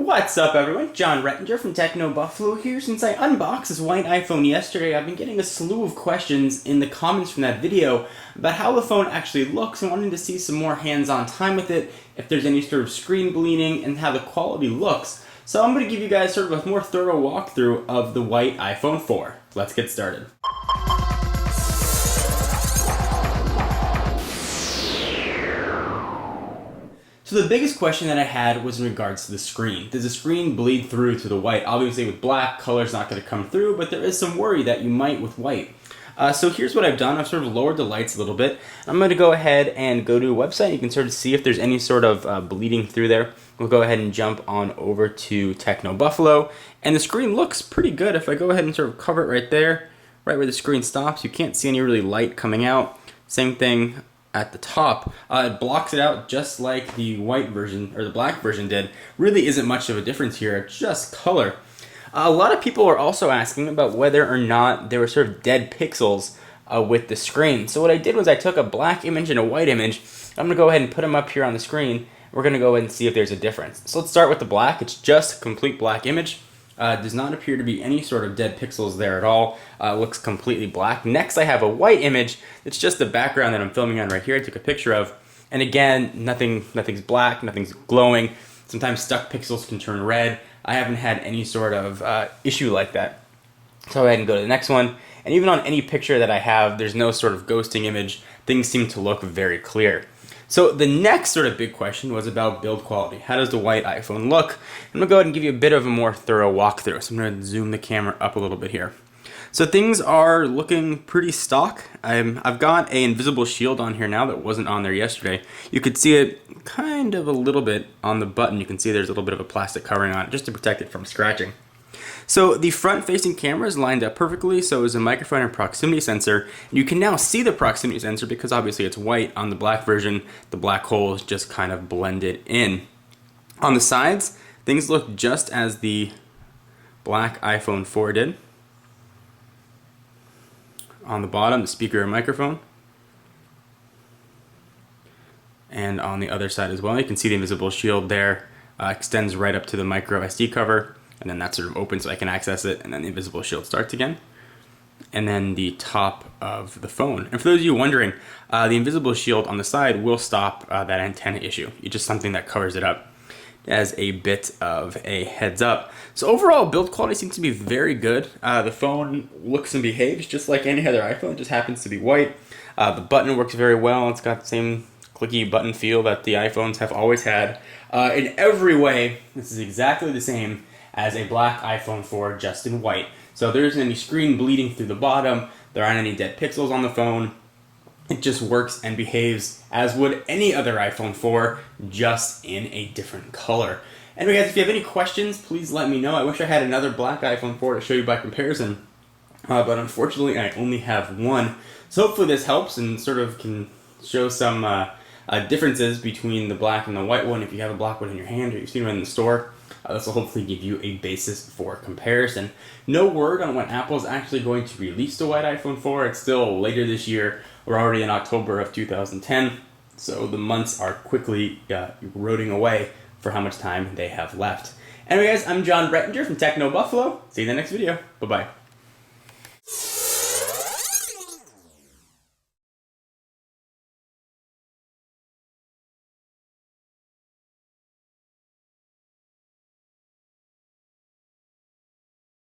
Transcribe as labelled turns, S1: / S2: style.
S1: What's up, everyone? John Rettinger from TechnoBuffalo here. Since I unboxed this white iPhone yesterday, I've been getting a slew of questions in the comments from that video about how the phone actually looks and wanting to see some more hands-on time with it, if there's any sort of screen bleeding, and how the quality looks. So I'm going to give you guys sort of a more thorough walkthrough of the white iPhone 4. Let's get started. So the biggest question that I had was in regards to the screen. Does the screen bleed through to the white? Obviously with black, color's not going to come through, but there is some worry that you might with white. So here's what I've done. I've sort of lowered the lights a little bit. I'm going to go ahead and go to a website. You can sort of see if there's any sort of bleeding through there. We'll go ahead and jump on over to TechnoBuffalo. And the screen looks pretty good. If I go ahead and sort of cover it right there, right where the screen stops, you can't see any really light coming out. Same thing at the top. It blocks it out just like the white version, or the black version did. Really isn't much of a difference here, it's just color. A lot of people are also asking about whether or not there were sort of dead pixels with the screen. So what I did was I took a black image and a white image. I'm gonna go ahead and put them up here on the screen. We're gonna go ahead and see if there's a difference. So let's start with the black. It's just a complete black image. Does not appear to be any sort of dead pixels there at all. Looks completely black. Next I have a white image. It's just the background that I'm filming on right here. I took a picture of. And again, nothing's black, nothing's glowing. Sometimes stuck pixels can turn red. I haven't had any sort of issue like that. So go ahead and go to the next one. And even on any picture that I have, there's no sort of ghosting image. Things seem to look very clear. So the next sort of big question was about build quality. How does the white iPhone look? I'm gonna go ahead and give you a bit of a more thorough walkthrough. So I'm gonna zoom the camera up a little bit here. So things are looking pretty stock. I've got an invisible shield on here now that wasn't on there yesterday. You could see it kind of a little bit on the button. You can see there's a little bit of a plastic covering on it just to protect it from scratching. So the front-facing camera is lined up perfectly, so is a microphone and proximity sensor. You can now see the proximity sensor because obviously it's white. On the black version, the black hole is just kind of blended in. On the sides, things look just as the black iPhone 4 did. On the bottom, the speaker and microphone. And on the other side as well, you can see the invisible shield there extends right up to the micro SD cover. And then that sort of opens so I can access it, and then the invisible shield starts again. And then the top of the phone. And for those of you wondering, the invisible shield on the side will stop that antenna issue. It's just something that covers it up as a bit of a heads up. So overall, build quality seems to be very good. The phone looks and behaves just like any other iPhone. It just happens to be white. The button works very well. It's got the same clicky button feel that the iPhones have always had. In every way, this is exactly the same as a black iPhone 4 just in white. So there isn't any screen bleeding through the bottom, there aren't any dead pixels on the phone. It just works and behaves as would any other iPhone 4, just in a different color. Anyway guys, if you have any questions, please let me know. I wish I had another black iPhone 4 to show you by comparison, but unfortunately I only have one. So hopefully this helps and sort of can show some differences between the black and the white one if you have a black one in your hand or you've seen one in the store. This will hopefully give you a basis for comparison. No word on when Apple is actually going to release the white iPhone 4. It's still later this year. We're already in October of 2010, so the months are quickly eroding away for how much time they have left. Anyway guys, I'm John Rettinger from TechnoBuffalo. See you in the next video. Bye-bye.